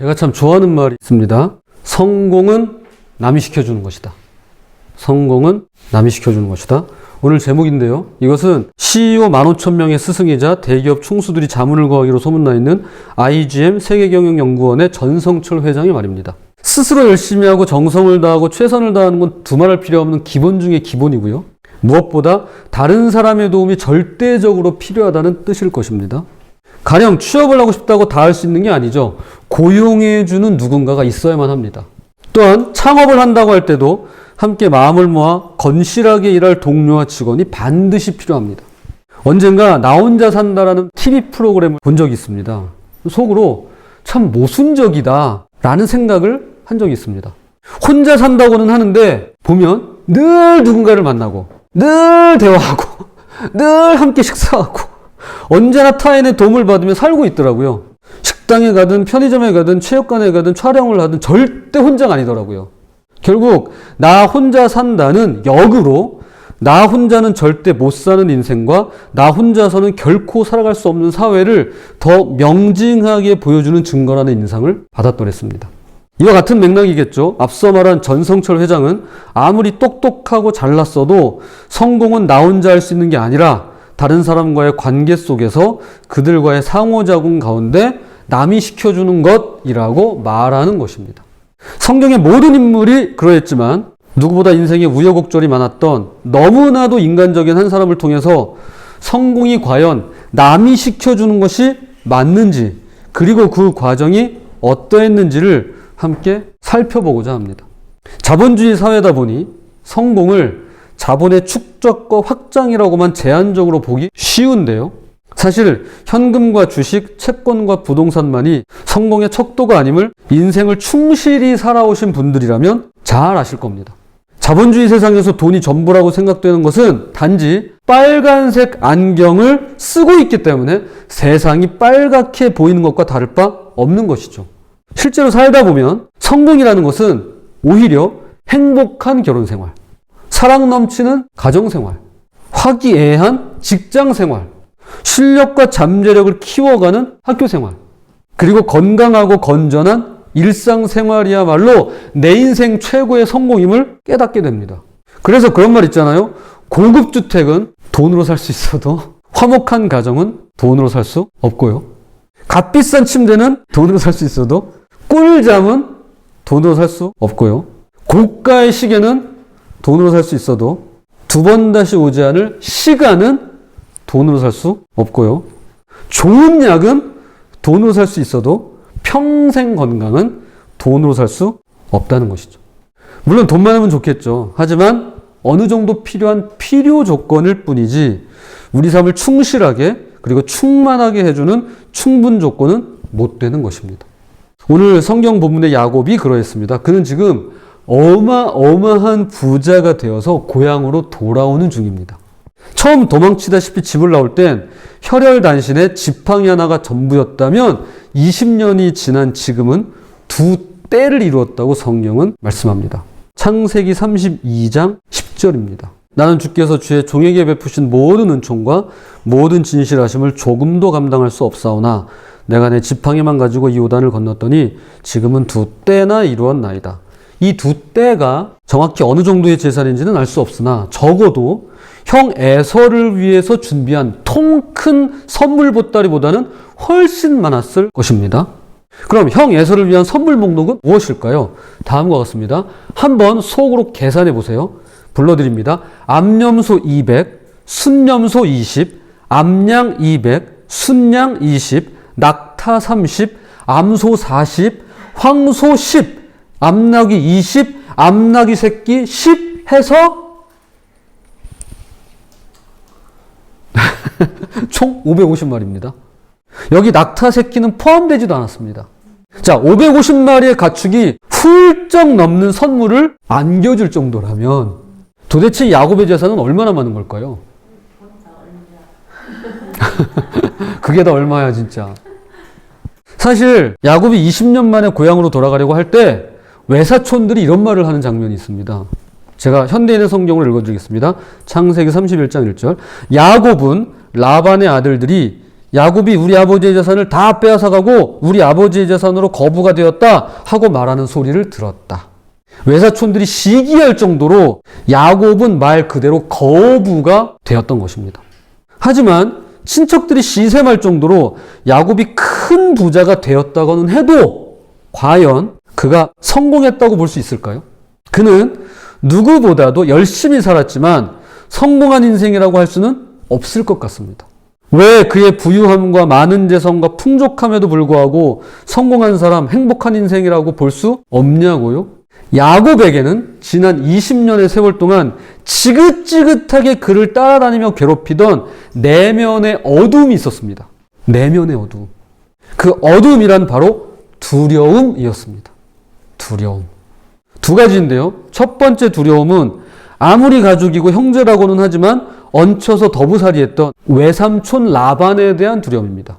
제가 참 좋아하는 말이 있습니다. 성공은 남이 시켜주는 것이다. 성공은 남이 시켜주는 것이다. 오늘 제목인데요. 이것은 CEO 15,000명의 스승이자 대기업 총수들이 자문을 구하기로 소문나 있는 IGM 세계경영연구원의 전성철 회장의 말입니다. 스스로 열심히 하고 정성을 다하고 최선을 다하는 건 두말할 필요 없는 기본 중의 기본이고요. 무엇보다 다른 사람의 도움이 절대적으로 필요하다는 뜻일 것입니다. 가령 취업을 하고 싶다고 다 할 수 있는 게 아니죠. 고용해주는 누군가가 있어야만 합니다. 또한 창업을 한다고 할 때도 함께 마음을 모아 건실하게 일할 동료와 직원이 반드시 필요합니다. 언젠가 나 혼자 산다라는 TV 프로그램을 본 적이 있습니다. 속으로 참 모순적이다 라는 생각을 한 적이 있습니다. 혼자 산다고는 하는데 보면 늘 누군가를 만나고 늘 대화하고 늘 함께 식사하고 언제나 타인의 도움을 받으며 살고 있더라고요. 식당에 가든 편의점에 가든 체육관에 가든 촬영을 하든 절대 혼자가 아니더라고요. 결국 나 혼자 산다는 역으로 나 혼자는 절대 못 사는 인생과 나 혼자서는 결코 살아갈 수 없는 사회를 더 명징하게 보여주는 증거라는 인상을 받았더랬습니다. 이와 같은 맥락이겠죠. 앞서 말한 전성철 회장은 아무리 똑똑하고 잘났어도 성공은 나 혼자 할 수 있는 게 아니라 다른 사람과의 관계 속에서 그들과의 상호작용 가운데 남이 시켜주는 것이라고 말하는 것입니다. 성경의 모든 인물이 그러했지만 누구보다 인생에 우여곡절이 많았던 너무나도 인간적인 한 사람을 통해서 성공이 과연 남이 시켜주는 것이 맞는지 그리고 그 과정이 어떠했는지를 함께 살펴보고자 합니다. 자본주의 사회다 보니 성공을 자본의 축적과 확장이라고만 제한적으로 보기 쉬운데요. 사실 현금과 주식, 채권과 부동산만이 성공의 척도가 아님을 인생을 충실히 살아오신 분들이라면 잘 아실 겁니다. 자본주의 세상에서 돈이 전부라고 생각되는 것은 단지 빨간색 안경을 쓰고 있기 때문에 세상이 빨갛게 보이는 것과 다를 바 없는 것이죠. 실제로 살다 보면 성공이라는 것은 오히려 행복한 결혼생활, 사랑 넘치는 가정생활, 화기애애한 직장생활, 실력과 잠재력을 키워가는 학교생활, 그리고 건강하고 건전한 일상생활이야말로 내 인생 최고의 성공임을 깨닫게 됩니다. 그래서 그런 말 있잖아요. 고급 주택은 돈으로 살 수 있어도 화목한 가정은 돈으로 살 수 없고요. 값비싼 침대는 돈으로 살 수 있어도 꿀잠은 돈으로 살 수 없고요. 고가의 시계는 돈으로 살 수 있어도 두 번 다시 오지 않을 시간은 돈으로 살 수 없고요. 좋은 약은 돈으로 살 수 있어도 평생 건강은 돈으로 살 수 없다는 것이죠. 물론 돈 많으면 좋겠죠. 하지만 어느 정도 필요한 필요 조건일 뿐이지 우리 삶을 충실하게 그리고 충만하게 해주는 충분 조건은 못 되는 것입니다. 오늘 성경 본문의 야곱이 그러했습니다. 그는 지금 어마어마한 부자가 되어서 고향으로 돌아오는 중입니다. 처음 도망치다시피 집을 나올 땐 혈혈단신에 지팡이 하나가 전부였다면 20년이 지난 지금은 두 떼를 이루었다고 성경은 말씀합니다. 창세기 32장 10절입니다. 나는 주께서 주의 종에게 베푸신 모든 은총과 모든 진실하심을 조금도 감당할 수 없사오나 내가 내 지팡이만 가지고 이 요단을 건넜더니 지금은 두 떼나 이루었나이다. 이 두 떼가 정확히 어느 정도의 재산인지는 알 수 없으나 적어도 형 에서를 위해서 준비한 통 큰 선물 보따리보다는 훨씬 많았을 것입니다. 그럼 형 에서를 위한 선물 목록은 무엇일까요? 다음과 같습니다. 한번 속으로 계산해 보세요. 불러드립니다. 암염소 200, 순염소 20, 암양 200, 순양 20, 낙타 30, 암소 40, 황소 10, 암낙이 20, 암낙이 새끼 10 해서 총 550마리입니다. 여기 낙타 새끼는 포함되지도 않았습니다. 자, 550마리의 가축이 훌쩍 넘는 선물을 안겨줄 정도라면 도대체 야곱의 재산은 얼마나 많은 걸까요? 그게 다 얼마야 진짜. 사실 야곱이 20년 만에 고향으로 돌아가려고 할 때 외사촌들이 이런 말을 하는 장면이 있습니다. 제가 현대인의 성경을 읽어드리겠습니다. 창세기 31장 1절. 야곱은 라반의 아들들이 야곱이 우리 아버지의 재산을 다 빼앗아가고 우리 아버지의 재산으로 거부가 되었다 하고 말하는 소리를 들었다. 외사촌들이 시기할 정도로 야곱은 말 그대로 거부가 되었던 것입니다. 하지만 친척들이 시샘할 정도로 야곱이 큰 부자가 되었다고는 해도 과연 그가 성공했다고 볼 수 있을까요? 그는 누구보다도 열심히 살았지만 성공한 인생이라고 할 수는 없을 것 같습니다. 왜 그의 부유함과 많은 재산과 풍족함에도 불구하고 성공한 사람, 행복한 인생이라고 볼 수 없냐고요? 야곱에게는 지난 20년의 세월 동안 지긋지긋하게 그를 따라다니며 괴롭히던 내면의 어두움이 있었습니다. 내면의 어두움. 그 어두움이란 바로 두려움이었습니다. 두려움. 두 가지인데요. 첫 번째 두려움은 아무리 가족이고 형제라고는 하지만 얹혀서 더부살이했던 외삼촌 라반에 대한 두려움입니다.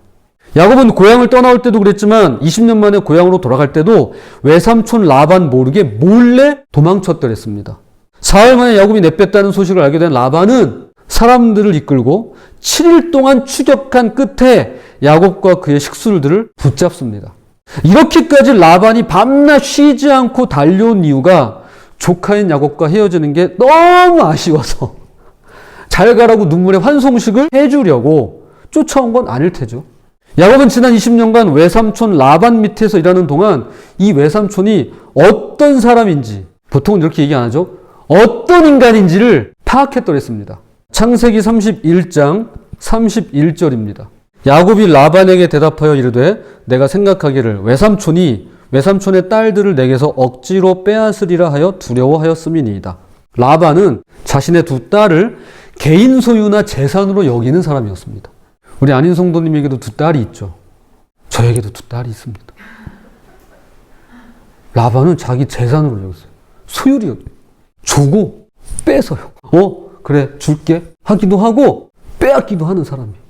야곱은 고향을 떠나올 때도 그랬지만 20년 만에 고향으로 돌아갈 때도 외삼촌 라반 모르게 몰래 도망쳤더랬습니다. 사흘 만에 야곱이 내뺐다는 소식을 알게 된 라반은 사람들을 이끌고 7일 동안 추격한 끝에 야곱과 그의 식술들을 붙잡습니다. 이렇게까지 라반이 밤낮 쉬지 않고 달려온 이유가 조카인 야곱과 헤어지는 게 너무 아쉬워서 잘 가라고 눈물의 환송식을 해주려고 쫓아온 건 아닐 테죠. 야곱은 지난 20년간 외삼촌 라반 밑에서 일하는 동안 이 외삼촌이 어떤 사람인지, 보통은 이렇게 얘기 안 하죠. 어떤 인간인지를 파악했더랬습니다. 창세기 31장 31절입니다. 야곱이 라반에게 대답하여 이르되 내가 생각하기를 외삼촌의 딸들을 내게서 억지로 빼앗으리라 하여 두려워하였음이니이다. 라반은 자신의 두 딸을 개인 소유나 재산으로 여기는 사람이었습니다. 우리 안인 성도님에게도 두 딸이 있죠. 저에게도 두 딸이 있습니다. 라반은 자기 재산으로 여겼어요. 소유를 여겨요. 주고 뺏어요. 그래 줄게 하기도 하고 빼앗기도 하는 사람이에요.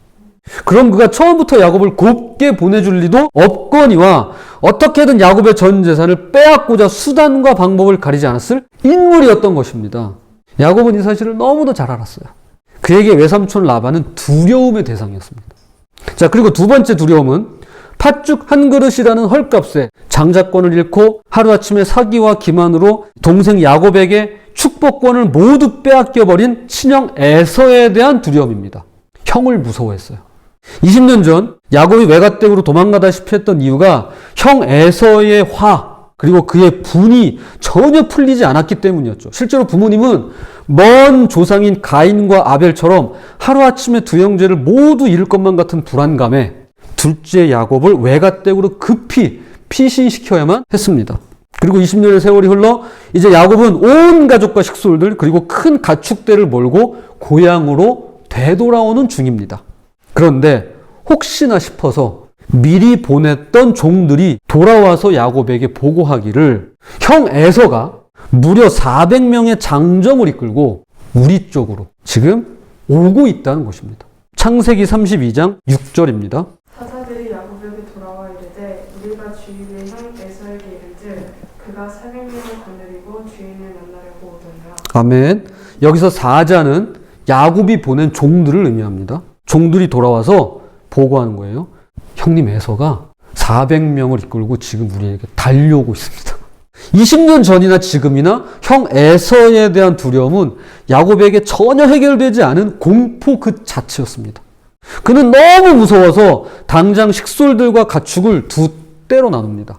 그럼 그가 처음부터 야곱을 곱게 보내줄 리도 없거니와 어떻게든 야곱의 전 재산을 빼앗고자 수단과 방법을 가리지 않았을 인물이었던 것입니다. 야곱은 이 사실을 너무도 잘 알았어요. 그에게 외삼촌 라반은 두려움의 대상이었습니다. 자, 그리고 두 번째 두려움은 팥죽 한 그릇이라는 헐값에 장자권을 잃고 하루아침에 사기와 기만으로 동생 야곱에게 축복권을 모두 빼앗겨버린 친형 에서에 대한 두려움입니다. 형을 무서워했어요. 20년 전 야곱이 외갓댁으로 도망가다시피 했던 이유가 형 에서의 화 그리고 그의 분이 전혀 풀리지 않았기 때문이었죠. 실제로 부모님은 먼 조상인 가인과 아벨처럼 하루아침에 두 형제를 모두 잃을 것만 같은 불안감에 둘째 야곱을 외갓댁으로 급히 피신시켜야만 했습니다. 그리고 20년의 세월이 흘러 이제 야곱은 온 가족과 식솔들 그리고 큰 가축대를 몰고 고향으로 되돌아오는 중입니다. 그런데 혹시나 싶어서 미리 보냈던 종들이 돌아와서 야곱에게 보고하기를 형 에서가 무려 400명의 장정을 이끌고 우리 쪽으로 지금 오고 있다는 것입니다. 창세기 32장 6절입니다. 사자들이 야곱에게 돌아와 이르되 우리가 주인의 형 에서에게 이르되 그가 400명을 거느리고 주인을 만나려고 오더냐. 아멘. 여기서 사자는 야곱이 보낸 종들을 의미합니다. 종들이 돌아와서 보고하는 거예요. 형님 에서가 400명을 이끌고 지금 우리에게 달려오고 있습니다. 20년 전이나 지금이나 형 에서에 대한 두려움은 야곱에게 전혀 해결되지 않은 공포 그 자체였습니다. 그는 너무 무서워서 당장 식솔들과 가축을 두 떼로 나눕니다.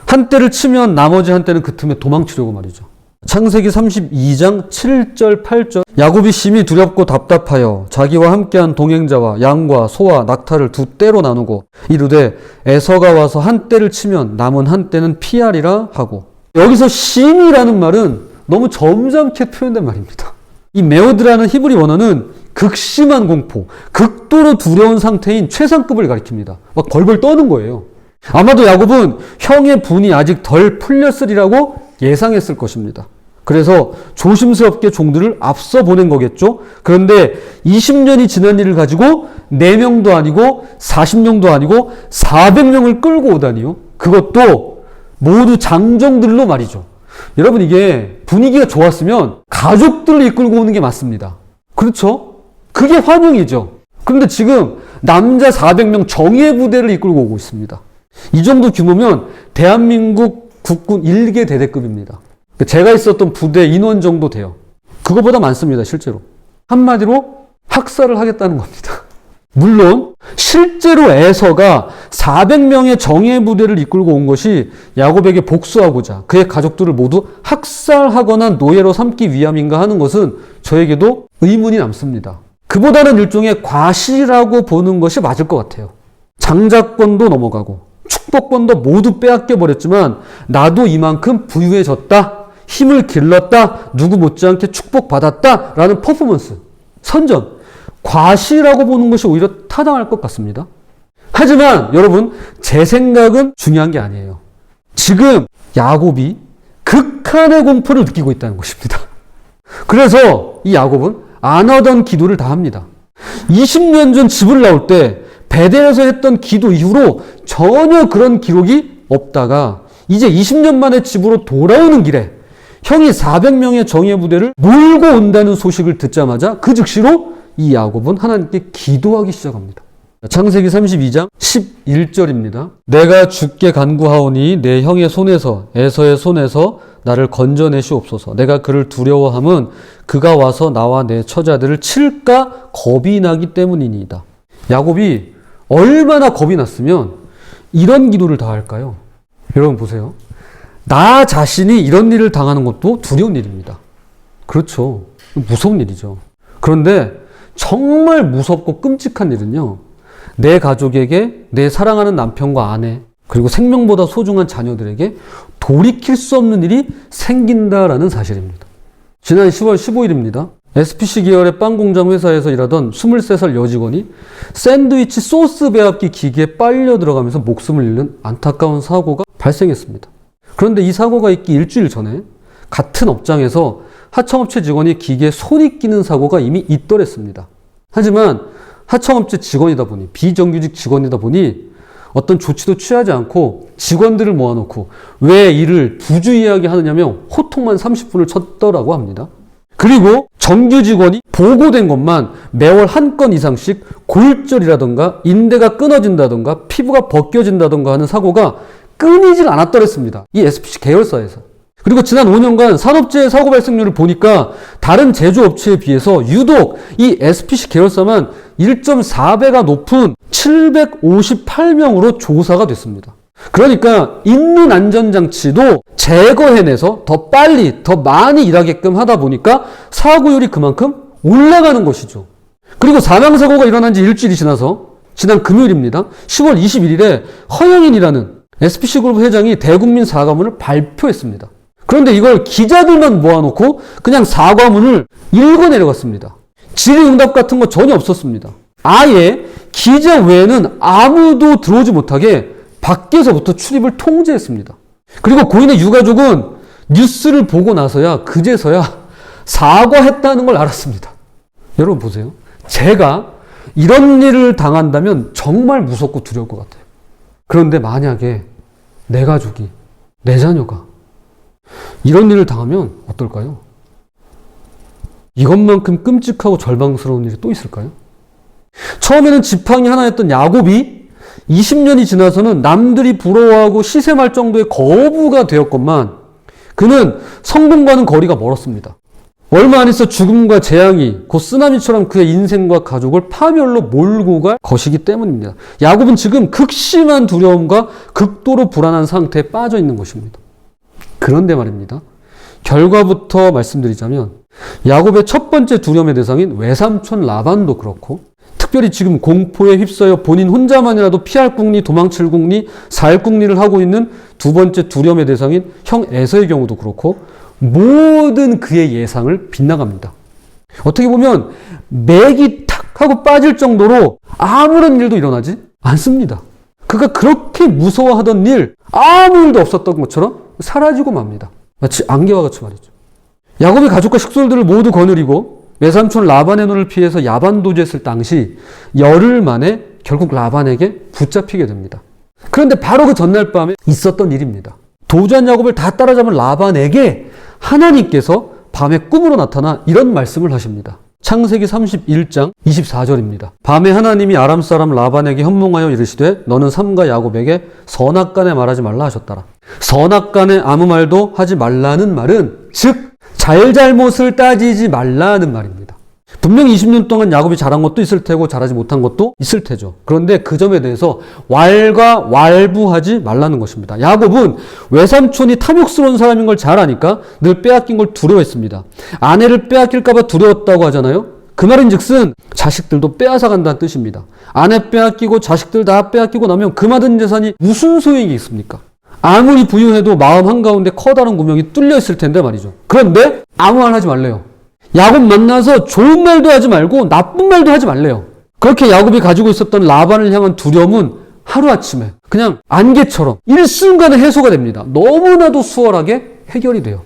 한 떼를 치면 나머지 한 떼는 그 틈에 도망치려고 말이죠. 창세기 32장 7절 8절 야곱이 심히 두렵고 답답하여 자기와 함께한 동행자와 양과 소와 낙타를 두 떼로 나누고 이르되 에서가 와서 한 떼를 치면 남은 한 떼는 피하리라 하고 여기서 심이라는 말은 너무 점잖게 표현된 말입니다. 이 메오드라는 히브리 원어는 극심한 공포, 극도로 두려운 상태인 최상급을 가리킵니다. 막 벌벌 떠는 거예요. 아마도 야곱은 형의 분이 아직 덜 풀렸으리라고 예상했을 것입니다. 그래서 조심스럽게 종들을 앞서 보낸 거겠죠. 그런데 20년이 지난 일을 가지고 4명도 아니고 40명도 아니고 400명을 끌고 오다니요. 그것도 모두 장정들로 말이죠. 여러분 이게 분위기가 좋았으면 가족들을 이끌고 오는 게 맞습니다. 그렇죠? 그게 환영이죠. 그런데 지금 남자 400명 정예 부대를 이끌고 오고 있습니다. 이 정도 규모면 대한민국 국군 1개 대대급입니다. 제가 있었던 부대 인원 정도 돼요. 그거보다 많습니다, 실제로. 한마디로 학살을 하겠다는 겁니다. 물론 실제로 에서가 400명의 정예 부대를 이끌고 온 것이 야곱에게 복수하고자 그의 가족들을 모두 학살하거나 노예로 삼기 위함인가 하는 것은 저에게도 의문이 남습니다. 그보다는 일종의 과시라고 보는 것이 맞을 것 같아요. 장자권도 넘어가고 축복권도 모두 빼앗겨 버렸지만 나도 이만큼 부유해졌다, 힘을 길렀다, 누구 못지않게 축복받았다 라는 퍼포먼스, 선전, 과시라고 보는 것이 오히려 타당할 것 같습니다. 하지만 여러분, 제 생각은 중요한 게 아니에요. 지금 야곱이 극한의 공포를 느끼고 있다는 것입니다. 그래서 이 야곱은 안 하던 기도를 다 합니다. 20년 전 집을 나올 때 베델에서 했던 기도 이후로 전혀 그런 기록이 없다가 이제 20년 만에 집으로 돌아오는 길에 형이 400명의 정예 부대를 몰고 온다는 소식을 듣자마자 그 즉시로 이 야곱은 하나님께 기도하기 시작합니다. 창세기 32장 11절입니다. 내가 주께 간구하오니 내 형의 손에서 에서의 손에서 나를 건져내시옵소서. 내가 그를 두려워함은 그가 와서 나와 내 처자들을 칠까 겁이 나기 때문이니이다. 야곱이 얼마나 겁이 났으면 이런 기도를 다 할까요? 여러분 보세요. 나 자신이 이런 일을 당하는 것도 두려운 일입니다. 그렇죠. 무서운 일이죠. 그런데 정말 무섭고 끔찍한 일은요, 내 가족에게, 내 사랑하는 남편과 아내, 그리고 생명보다 소중한 자녀들에게 돌이킬 수 없는 일이 생긴다라는 사실입니다. 지난 10월 15일입니다. SPC 계열의 빵 공장 회사에서 일하던 23살 여직원이 샌드위치 소스 배합기 기계에 빨려 들어가면서 목숨을 잃는 안타까운 사고가 발생했습니다. 그런데 이 사고가 있기 일주일 전에 같은 업장에서 하청업체 직원이 기계에 손이 끼는 사고가 이미 있더랬습니다. 하지만 하청업체 직원이다 보니, 비정규직 직원이다 보니 어떤 조치도 취하지 않고 직원들을 모아놓고 왜 일을 부주의하게 하느냐며 호통만 30분을 쳤더라고 합니다. 그리고 정규 직원이 보고된 것만 매월 한 건 이상씩 골절이라던가 인대가 끊어진다던가 피부가 벗겨진다던가 하는 사고가 끊이질 않았더랬습니다. 이 SPC 계열사에서. 그리고 지난 5년간 산업재해 사고 발생률을 보니까 다른 제조업체에 비해서 유독 이 SPC 계열사만 1.4배가 높은 758명으로 조사가 됐습니다. 그러니까 있는 안전장치도 제거해내서 더 빨리, 더 많이 일하게끔 하다 보니까 사고율이 그만큼 올라가는 것이죠. 그리고 사망사고가 일어난 지 일주일이 지나서 지난 금요일입니다. 10월 21일에 허영인이라는 SPC그룹 회장이 대국민 사과문을 발표했습니다. 그런데 이걸 기자들만 모아놓고 그냥 사과문을 읽어내려갔습니다. 질의응답 같은 거 전혀 없었습니다. 아예 기자 외에는 아무도 들어오지 못하게 밖에서부터 출입을 통제했습니다. 그리고 고인의 유가족은 뉴스를 보고 나서야 그제서야 사과했다는 걸 알았습니다. 여러분 보세요. 제가 이런 일을 당한다면 정말 무섭고 두려울 것 같아요. 그런데 만약에 내 가족이, 내 자녀가 이런 일을 당하면 어떨까요? 이것만큼 끔찍하고 절망스러운 일이 또 있을까요? 처음에는 지팡이 하나였던 야곱이 20년이 지나서는 남들이 부러워하고 시샘할 정도의 거부가 되었건만 그는 성공과는 거리가 멀었습니다. 얼마 안 있어 죽음과 재앙이 곧 쓰나미처럼 그의 인생과 가족을 파멸로 몰고 갈 것이기 때문입니다. 야곱은 지금 극심한 두려움과 극도로 불안한 상태에 빠져 있는 것입니다. 그런데 말입니다. 결과부터 말씀드리자면 야곱의 첫 번째 두려움의 대상인 외삼촌 라반도 그렇고 특별히 지금 공포에 휩싸여 본인 혼자만이라도 피할 궁리, 도망칠 궁리, 살 궁리를 하고 있는 두 번째 두려움의 대상인 형 에서의 경우도 그렇고 모든 그의 예상을 빗나갑니다. 어떻게 보면 맥이 탁 하고 빠질 정도로 아무런 일도 일어나지 않습니다. 그가 그렇게 무서워하던 일, 아무 일도 없었던 것처럼 사라지고 맙니다. 마치 안개와 같이 말이죠. 야곱의 가족과 식솔들을 모두 거느리고 외삼촌 라반의 눈을 피해서 야반도주했을 당시 열흘 만에 결국 라반에게 붙잡히게 됩니다. 그런데 바로 그 전날 밤에 있었던 일입니다. 도주한 야곱을 다 따라잡은 라반에게 하나님께서 밤에 꿈으로 나타나 이런 말씀을 하십니다. 창세기 31장 24절입니다. 밤에 하나님이 아람 사람 라반에게 현몽하여 이르시되 너는 삼가 야곱에게 선악간에 말하지 말라 하셨더라. 선악간에 아무 말도 하지 말라는 말은 즉 잘잘못을 따지지 말라는 말입니다. 분명히 20년 동안 야곱이 잘한 것도 있을 테고 잘하지 못한 것도 있을 테죠. 그런데 그 점에 대해서 왈가왈부하지 말라는 것입니다. 야곱은 외삼촌이 탐욕스러운 사람인 걸 잘 아니까 늘 빼앗긴 걸 두려워했습니다. 아내를 빼앗길까 봐 두려웠다고 하잖아요. 그 말인즉슨 자식들도 빼앗아 간다는 뜻입니다. 아내 빼앗기고 자식들 다 빼앗기고 나면 그마든 재산이 무슨 소용이 있습니까? 아무리 부유해도 마음 한가운데 커다란 구멍이 뚫려 있을 텐데 말이죠. 그런데 아무 말 하지 말래요. 야곱 만나서 좋은 말도 하지 말고 나쁜 말도 하지 말래요. 그렇게 야곱이 가지고 있었던 라반을 향한 두려움은 하루아침에 그냥 안개처럼 일순간에 해소가 됩니다. 너무나도 수월하게 해결이 돼요.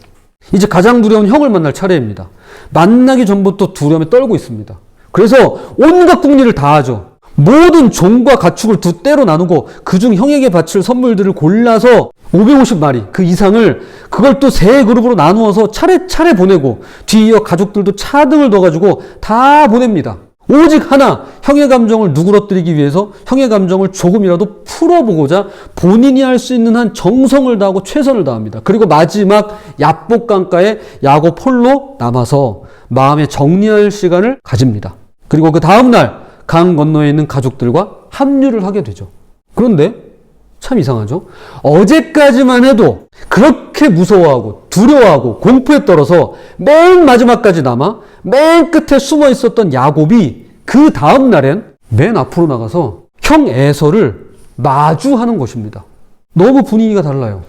이제 가장 두려운 형을 만날 차례입니다. 만나기 전부터 두려움에 떨고 있습니다. 그래서 온갖 궁리를 다 하죠. 모든 종과 가축을 두 떼로 나누고 그중 형에게 바칠 선물들을 골라서 550마리 그 이상을 그걸 또 세 그룹으로 나누어서 차례차례 보내고 뒤이어 가족들도 차등을 둬가지고 다 보냅니다. 오직 하나 형의 감정을 누그러뜨리기 위해서 형의 감정을 조금이라도 풀어보고자 본인이 할 수 있는 한 정성을 다하고 최선을 다합니다. 그리고 마지막 야복강가에 야곱 홀로 남아서 마음에 정리할 시간을 가집니다. 그리고 그 다음날 강 건너에 있는 가족들과 합류를 하게 되죠. 그런데 참 이상하죠? 어제까지만 해도 그렇게 무서워하고 두려워하고 공포에 떨어서 맨 마지막까지 남아 맨 끝에 숨어 있었던 야곱이 그 다음 날엔 맨 앞으로 나가서 형 에서를 마주하는 것입니다. 너무 분위기가 달라요.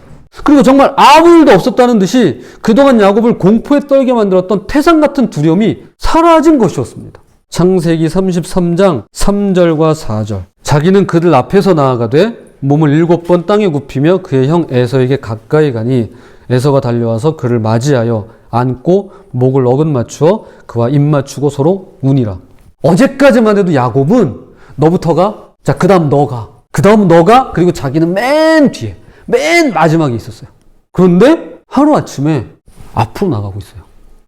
그리고 정말 아무 일도 없었다는 듯이 그동안 야곱을 공포에 떨게 만들었던 태산 같은 두려움이 사라진 것이었습니다. 창세기 33장 3절과 4절. 자기는 그들 앞에서 나아가되 몸을 7번 땅에 굽히며 그의 형 에서에게 가까이 가니 에서가 달려와서 그를 맞이하여 안고 목을 어긋 맞추어 그와 입 맞추고 서로 우니라. 어제까지만 해도 야곱은 너부터가, 자, 그 다음 너가, 그 다음 너가, 그리고 자기는 맨 뒤에, 맨 마지막에 있었어요. 그런데 하루아침에 앞으로 나가고 있어요.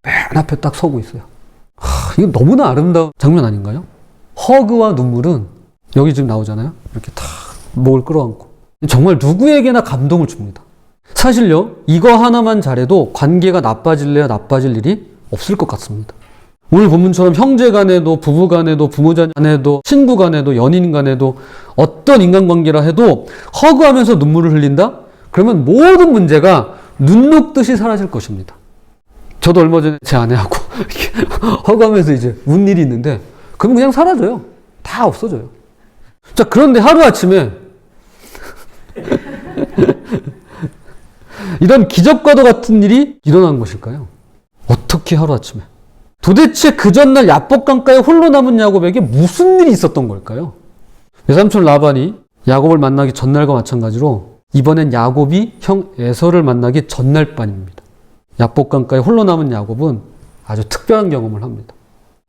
맨 앞에 딱 서고 있어요. 이건 너무나 아름다운 장면 아닌가요? 허그와 눈물은 여기 지금 나오잖아요. 이렇게 탁 목을 끌어안고. 정말 누구에게나 감동을 줍니다. 사실요, 이거 하나만 잘해도 관계가 나빠질래야 나빠질 일이 없을 것 같습니다. 오늘 본문처럼 형제 간에도 부부 간에도 부모자 간에도 친구 간에도 연인 간에도 어떤 인간관계라 해도 허그하면서 눈물을 흘린다? 그러면 모든 문제가 눈 녹듯이 사라질 것입니다. 저도 얼마 전에 제 아내하고 이렇게 허그하면서 이제 운 일이 있는데 그럼 그냥 사라져요. 다 없어져요. 자, 그런데 하루아침에 이런 기적과도 같은 일이 일어난 것일까요? 어떻게 하루아침에? 도대체 그 전날 야복강가에 홀로 남은 야곱에게 무슨 일이 있었던 걸까요? 외삼촌 라반이 야곱을 만나기 전날과 마찬가지로 이번엔 야곱이 형 에서를 만나기 전날 밤입니다. 야복강가에 홀로 남은 야곱은 아주 특별한 경험을 합니다.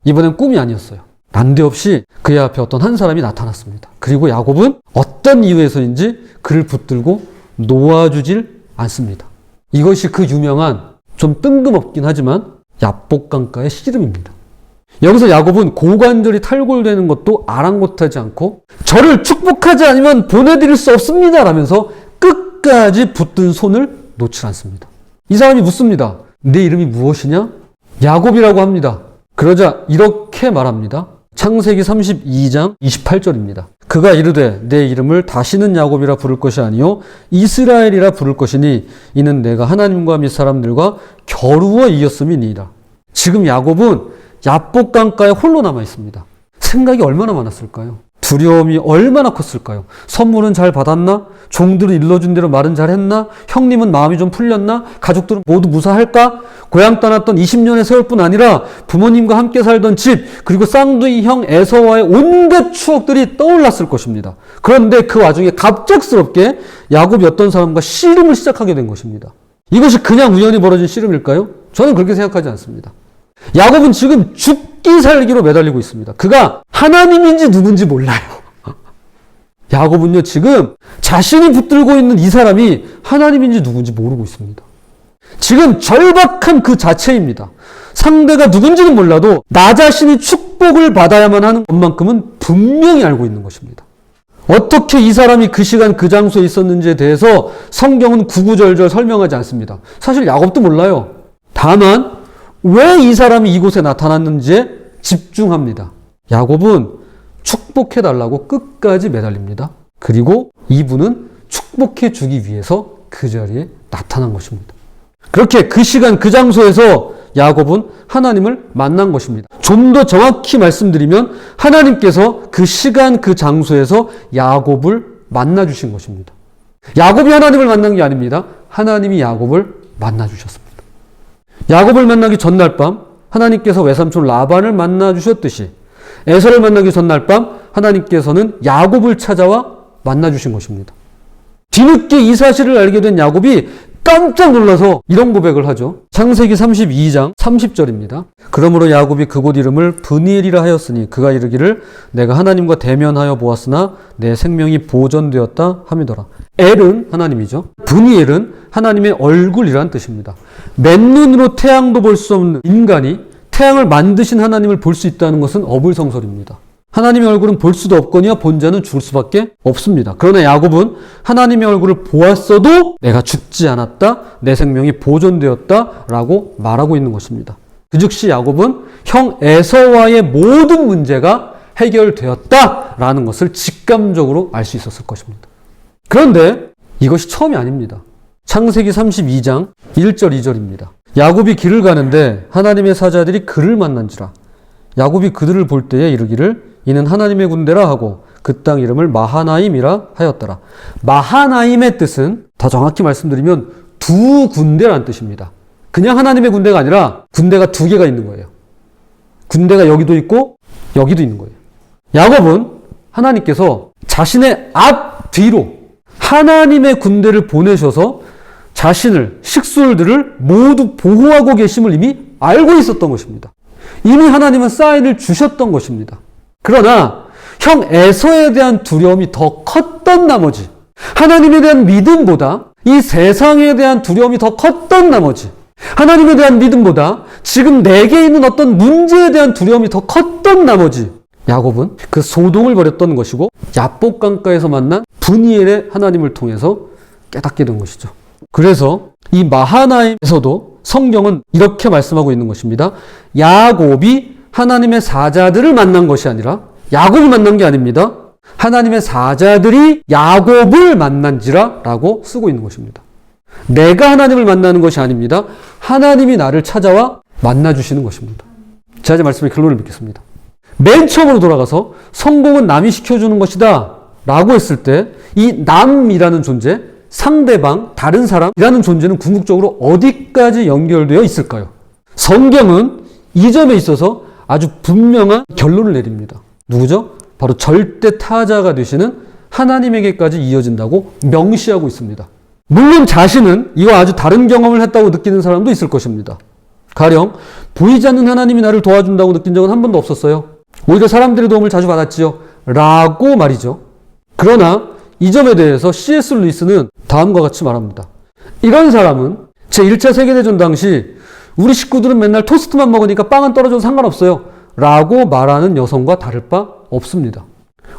이번엔 꿈이 아니었어요. 난데없이 그의 앞에 어떤 한 사람이 나타났습니다. 그리고 야곱은 어떤 이유에서인지 그를 붙들고 놓아주질 않습니다. 이것이 그 유명한, 좀 뜬금없긴 하지만 야복강가의 씨름입니다. 여기서 야곱은 고관절이 탈골되는 것도 아랑곳하지 않고 저를 축복하지 않으면 보내드릴 수 없습니다 라면서 끝까지 붙든 손을 놓지 않습니다. 이 사람이 묻습니다. 내 이름이 무엇이냐? 야곱이라고 합니다. 그러자 이렇게 말합니다. 창세기 32장 28절입니다. 그가 이르되 내 이름을 다시는 야곱이라 부를 것이 아니요 이스라엘이라 부를 것이니 이는 내가 하나님과 및 사람들과 겨루어 이겼음이니이다. 지금 야곱은 야복강가에 홀로 남아 있습니다. 생각이 얼마나 많았을까요? 두려움이 얼마나 컸을까요? 선물은 잘 받았나? 종들은 일러준 대로 말은 잘 했나? 형님은 마음이 좀 풀렸나? 가족들은 모두 무사할까? 고향 떠났던 20년의 세월뿐 아니라 부모님과 함께 살던 집, 그리고 쌍둥이 형 에서와의 온갖 추억들이 떠올랐을 것입니다. 그런데 그 와중에 갑작스럽게 야곱이 어떤 사람과 씨름을 시작하게 된 것입니다. 이것이 그냥 우연히 벌어진 씨름일까요? 저는 그렇게 생각하지 않습니다. 야곱은 지금 죽기 살기로 매달리고 있습니다. 그가 하나님인지 누군지 몰라요. 야곱은요, 지금 자신이 붙들고 있는 이 사람이 하나님인지 누군지 모르고 있습니다. 지금 절박한 그 자체입니다. 상대가 누군지는 몰라도 나 자신이 축복을 받아야만 하는 것만큼은 분명히 알고 있는 것입니다. 어떻게 이 사람이 그 시간 그 장소에 있었는지에 대해서 성경은 구구절절 설명하지 않습니다. 사실 야곱도 몰라요. 다만 왜 이 사람이 이곳에 나타났는지에 집중합니다. 야곱은 축복해달라고 끝까지 매달립니다. 그리고 이분은 축복해 주기 위해서 그 자리에 나타난 것입니다. 그렇게 그 시간 그 장소에서 야곱은 하나님을 만난 것입니다. 좀 더 정확히 말씀드리면 하나님께서 그 시간 그 장소에서 야곱을 만나 주신 것입니다. 야곱이 하나님을 만난 게 아닙니다. 하나님이 야곱을 만나 주셨습니다. 야곱을 만나기 전날 밤 하나님께서 외삼촌 라반을 만나 주셨듯이 에서를 만나기 전날 밤 하나님께서는 야곱을 찾아와 만나 주신 것입니다. 뒤늦게 이 사실을 알게 된 야곱이 깜짝 놀라서 이런 고백을 하죠. 창세기 32장 30절입니다. 그러므로 야곱이 그곳 이름을 브니엘이라 하였으니 그가 이르기를 내가 하나님과 대면하여 보았으나 내 생명이 보존되었다 함이더라. 엘은 하나님이죠. 브니엘은 하나님의 얼굴이란 뜻입니다. 맨눈으로 태양도 볼 수 없는 인간이 태양을 만드신 하나님을 볼 수 있다는 것은 어불성설입니다. 하나님의 얼굴은 볼 수도 없거니와 본 자는 죽을 수밖에 없습니다. 그러나 야곱은 하나님의 얼굴을 보았어도 내가 죽지 않았다, 내 생명이 보존되었다 라고 말하고 있는 것입니다. 그 즉시 야곱은 형 에서와의 모든 문제가 해결되었다 라는 것을 직감적으로 알 수 있었을 것입니다. 그런데 이것이 처음이 아닙니다. 창세기 32장 1절 2절입니다. 야곱이 길을 가는데 하나님의 사자들이 그를 만난지라. 야곱이 그들을 볼 때에 이르기를 이는 하나님의 군대라 하고 그 땅 이름을 마하나임이라 하였더라. 마하나임의 뜻은 더 정확히 말씀드리면 두 군대라는 뜻입니다. 그냥 하나님의 군대가 아니라 군대가 두 개가 있는 거예요. 군대가 여기도 있고 여기도 있는 거예요. 야곱은 하나님께서 자신의 앞 뒤로 하나님의 군대를 보내셔서 자신을 식솔들을 모두 보호하고 계심을 이미 알고 있었던 것입니다. 이미 하나님은 사인을 주셨던 것입니다. 그러나 형 에서에 대한 두려움이 더 컸던 나머지 하나님에 대한 믿음보다 이 세상에 대한 두려움이 더 컸던 나머지 하나님에 대한 믿음보다 지금 내게 있는 어떤 문제에 대한 두려움이 더 컸던 나머지 야곱은 그 소동을 벌였던 것이고 야복 강가에서 만난 브니엘의 하나님을 통해서 깨닫게 된 것이죠. 그래서 이 마하나임에서도 성경은 이렇게 말씀하고 있는 것입니다. 야곱이 하나님의 사자들을 만난 것이 아니라 야곱이 만난 게 아닙니다. 하나님의 사자들이 야곱을 만난지라 라고 쓰고 있는 것입니다. 내가 하나님을 만나는 것이 아닙니다. 하나님이 나를 찾아와 만나주시는 것입니다. 제가 제 말씀의 결론을 맺겠습니다. 맨 처음으로 돌아가서 성공은 남이 시켜주는 것이다 라고 했을 때 이 남이라는 존재, 상대방, 다른 사람이라는 존재는 궁극적으로 어디까지 연결되어 있을까요? 성경은 이 점에 있어서 아주 분명한 결론을 내립니다. 누구죠? 바로 절대 타자가 되시는 하나님에게까지 이어진다고 명시하고 있습니다. 물론 자신은 이와 아주 다른 경험을 했다고 느끼는 사람도 있을 것입니다. 가령 보이지 않는 하나님이 나를 도와준다고 느낀 적은 한 번도 없었어요. 오히려 사람들의 도움을 자주 받았지요. 라고 말이죠. 그러나 이 점에 대해서 C.S. 루이스는 다음과 같이 말합니다. 이런 사람은 제1차 세계대전 당시 우리 식구들은 맨날 토스트만 먹으니까 빵은 떨어져도 상관없어요. 라고 말하는 여성과 다를 바 없습니다.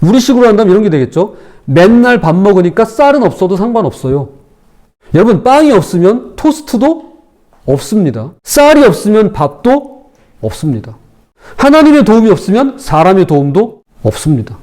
우리식으로 한다면 이런 게 되겠죠. 맨날 밥 먹으니까 쌀은 없어도 상관없어요. 여러분, 빵이 없으면 토스트도 없습니다. 쌀이 없으면 밥도 없습니다. 하나님의 도움이 없으면 사람의 도움도 없습니다.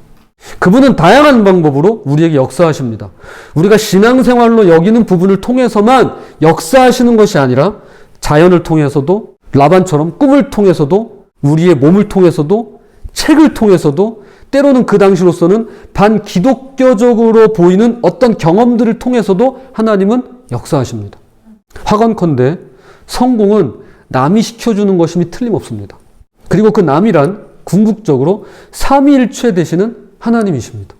그분은 다양한 방법으로 우리에게 역사하십니다. 우리가 신앙생활로 여기는 부분을 통해서만 역사하시는 것이 아니라 자연을 통해서도, 라반처럼 꿈을 통해서도, 우리의 몸을 통해서도, 책을 통해서도, 때로는 그 당시로서는 반기독교적으로 보이는 어떤 경험들을 통해서도 하나님은 역사하십니다. 화건컨대 성공은 남이 시켜주는 것임이 틀림없습니다. 그리고 그 남이란 궁극적으로 삼위일체 되시는 하나님이십니다.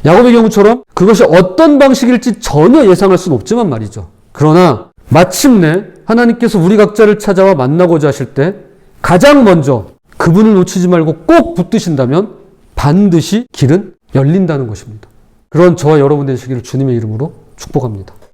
야곱의 경우처럼 그것이 어떤 방식일지 전혀 예상할 수는 없지만 말이죠. 그러나 마침내 하나님께서 우리 각자를 찾아와 만나고자 하실 때 가장 먼저 그분을 놓치지 말고 꼭 붙드신다면 반드시 길은 열린다는 것입니다. 그런 저와 여러분 되시기를 주님의 이름으로 축복합니다.